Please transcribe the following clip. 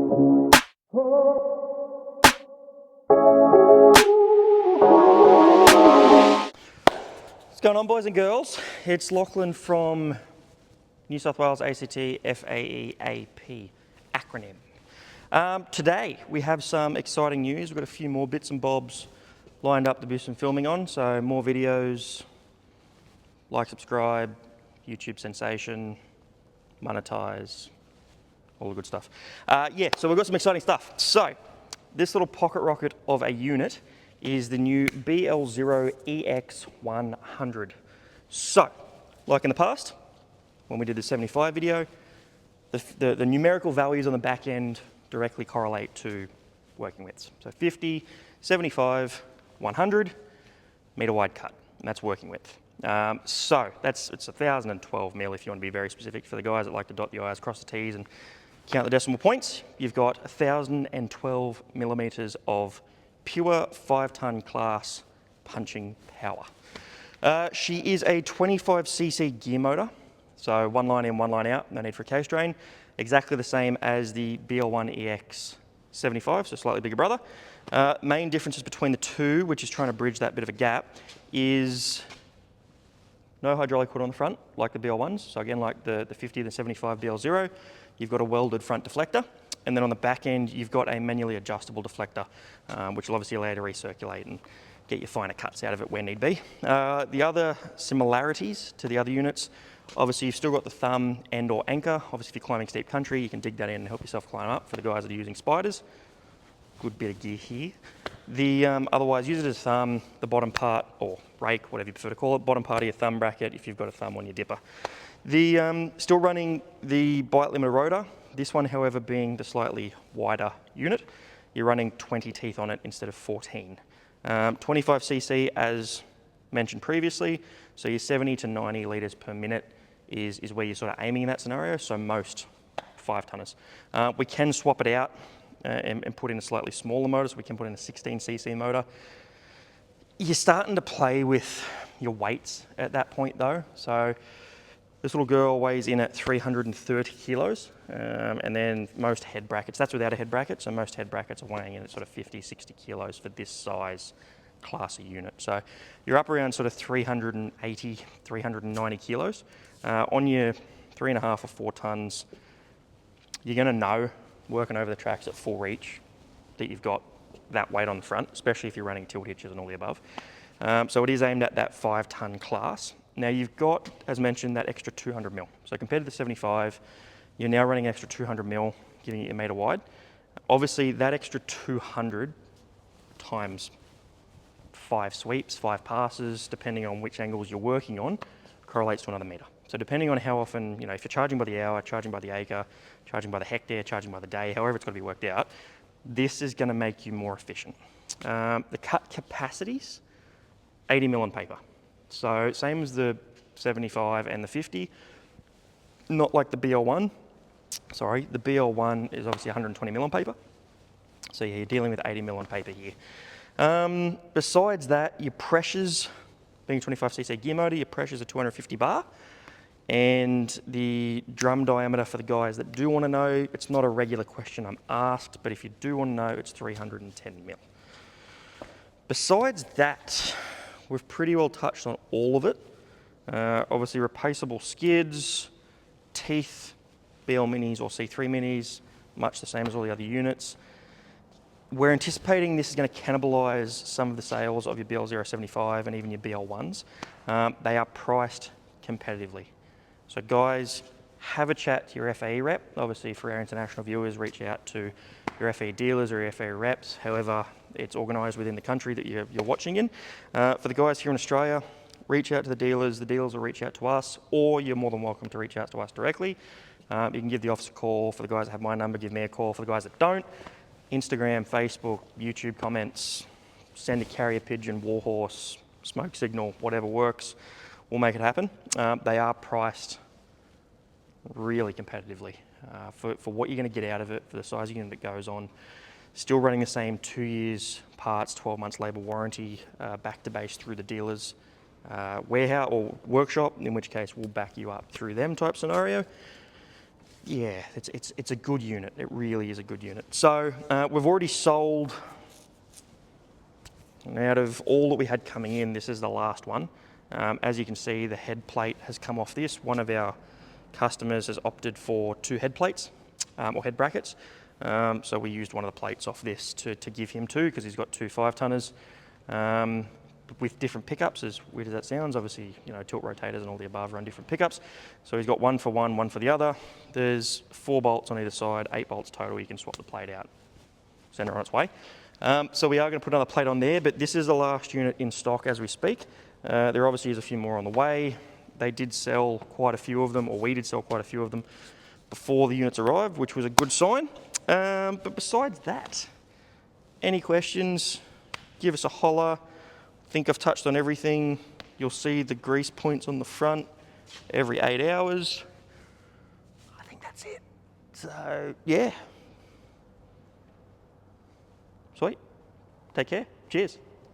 What's going on, boys and girls? It's Lachlan from New South Wales ACT FAEAP acronym. Today we have some exciting news. We've got a few more bits and bobs lined up to do some filming on, so more videos, like, subscribe, YouTube sensation, monetize, all the good stuff. So we've got some exciting stuff. So this little pocket rocket of a unit is the new BL0 EX-100. So, like in the past, when we did the 75 video, the numerical values on the back end directly correlate to working widths. So 50, 75, 100, metre wide cut, and that's working width. It's 1012 mil if you want to be very specific. For the guys that like to dot the I's, cross the T's and count the decimal points, you've got 1012 millimetres of pure 5-tonne class punching power. She is a 25cc gear motor, so one line in, one line out, no need for a case drain. Exactly the same as the BL1 EX-75, so slightly bigger brother. Main differences between the two, which is trying to bridge that bit of a gap, is no hydraulic hood on the front, like the BL1s. So again, like the 50 and the 75 BL0, you've got a welded front deflector. And then on the back end, you've got a manually adjustable deflector, which will obviously allow you to recirculate and get your finer cuts out of it where need be. The other similarities to the other units, obviously you've still got the thumb and or anchor. Obviously if you're climbing steep country, you can dig that in and help yourself climb up for the guys that are using spiders. Good bit of gear here. Otherwise, use it as thumb, the bottom part, or rake, whatever you prefer to call it, bottom part of your thumb bracket if you've got a thumb on your dipper. Still running the bite limiter rotor. This one, however, being the slightly wider unit, you're running 20 teeth on it instead of 14. 25cc, as mentioned previously, so your 70 to 90 litres per minute is where you're sort of aiming in that scenario, so most 5-tonners. We can swap it out and put in a slightly smaller motor, so we can put in a 16cc motor. You're starting to play with your weights at that point though, so this little girl weighs in at 330 kilos, and then most head brackets, that's without a head bracket, so most head brackets are weighing in at sort of 50, 60 kilos for this size class of unit. So you're up around sort of 380, 390 kilos. On your 3.5 or 4 tonnes, you're gonna know, working over the tracks at full reach, that you've got that weight on the front, especially if you're running tilt hitches and all the above. So it is aimed at that 5-tonne class. Now you've got, as mentioned, that extra 200 mil. So compared to the 75, you're now running an extra 200 mil, giving it a metre wide. Obviously that extra 200 times 5 sweeps, 5 passes, depending on which angles you're working on, correlates to another metre. So depending on how often, if you're charging by the hour, charging by the acre, charging by the hectare, charging by the day, however it's got to be worked out, this is going to make you more efficient. The cut capacities, 80 mil on paper. So same as the 75 and the 50, not like the BL1. Sorry, the BL1 is obviously 120 mil on paper. So yeah, you're dealing with 80 mil on paper here. Besides that, your pressures, being 25cc gear motor, your pressures are 250 bar. And the drum diameter, for the guys that do want to know, it's not a regular question I'm asked, but if you do want to know, it's 310 mil. Besides that, we've pretty well touched on all of it. Obviously replaceable skids, teeth, BL minis or C3 minis, much the same as all the other units. We're anticipating this is going to cannibalise some of the sales of your BL075 and even your BL1s. They are priced competitively. So guys, have a chat to your FAE rep. Obviously for our international viewers, reach out to your FAE dealers or your FAE reps, however it's organised within the country that you're watching in. For the guys here in Australia, reach out to the dealers will reach out to us, or you're more than welcome to reach out to us directly. You can give the office a call. For the guys that have my number, give me a call. For the guys that don't, Instagram, Facebook, YouTube comments, send a carrier pigeon, warhorse, smoke signal, whatever works, we'll make it happen. They are priced really competitively for what you're going to get out of it, for the size of unit that goes on. Still running the same 2 years parts, 12 months labour warranty, back to base through the dealer's warehouse or workshop, in which case we'll back you up through them type scenario. yeah, it's a good unit. It really is a good unit. So we've already sold, and out of all that we had coming in, this is the last one. As you can see, the head plate has come off this. One of our customers has opted for 2 head plates, or head brackets. So we used one of the plates off this to give him 2, because he's got 2 5-tonners. With different pickups, as weird as that sounds. Obviously, you know, tilt rotators and all the above run different pickups. So he's got 1 for one, 1 for the other. There's 4 bolts on either side, 8 bolts total. You can swap the plate out, send it on its way. So we are going to put another plate on there, but this is the last unit in stock as we speak. There obviously is a few more on the way. They did sell quite a few of them, or we did sell quite a few of them before the units arrived, which was a good sign. But besides that, any questions, give us a holler. I think I've touched on everything. You'll see the grease points on the front every 8 hours. I think that's it. So, yeah. Sweet. Take care. Cheers.